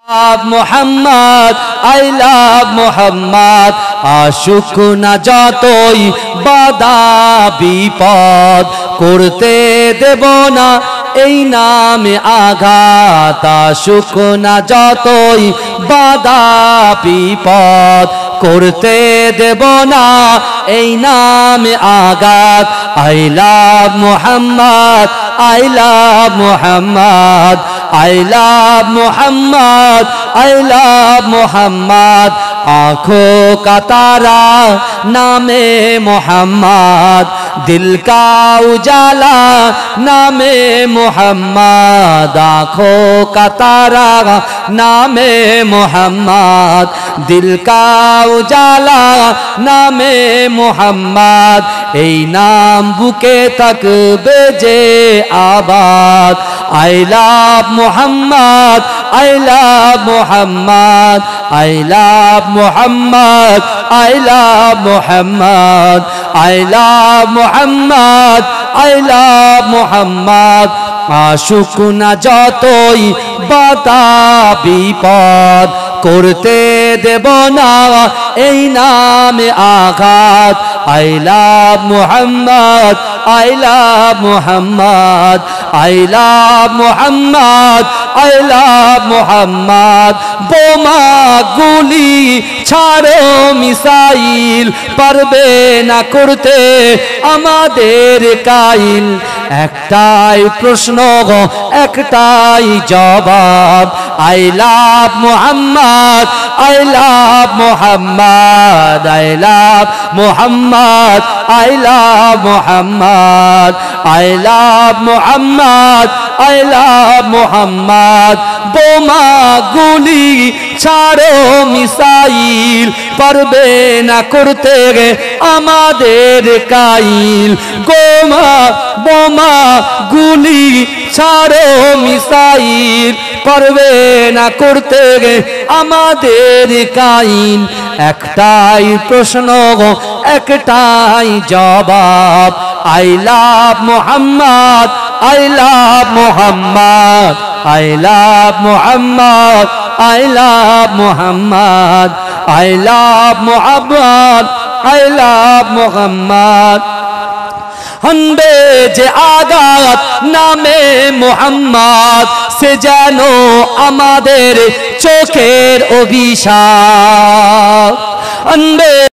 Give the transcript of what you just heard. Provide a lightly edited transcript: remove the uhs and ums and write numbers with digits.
Mohammad I love Mohammad আশুক না যতই বাধা বিপদ করতে দেব না এই নামে আঘাত আশুক না যতই বাধা বিপদ করতে দেব না এই নামে আঘাত I love Mohammad I love Mohammad I love Muhammad, I love Muhammad आँखों का तारा नामे मोहम्मद दिल का उजाला नामे मोहम्मद आँखों का तारा नामे मोहम्मद दिल का उजाला नामे मोहम्मद এই নাম বুকে থাকবে যে আবাদ I love Muhammad I love Muhammad I love Muhammad I love Muhammad I love Muhammad I love Muhammad আশুক না যতই বাধা বিপদ করতে দেব না এই নামে আঘাত I love Muhammad I love Muhammad I love Muhammad I love Muhammad বোমা গুলি ছাড়ো মিসাইল পারবে না করতে আমাদের কাইল একটাই প্রশ্ন একটাই জবাব I love Muhammad I love Muhammad I love Muhammad I love Muhammad I love Muhammad I love Muhammad বোমা গুলি ছাড়ো মিসাইল পারবে না করতে আমাদের কাইল বোমা গুলি ছাড়ো মিসাইল পারবে না করতে আমাদের কাইল একটাই প্রশ্ন একটাই জবাব I love Muhammad I love Muhammad I love Muhammad I love Muhammad I love Muhammad I love Muhammad হনবে যে আঘাত নামে মুহাম্মদ সে যেন আমাদের চোখের অভিশাপ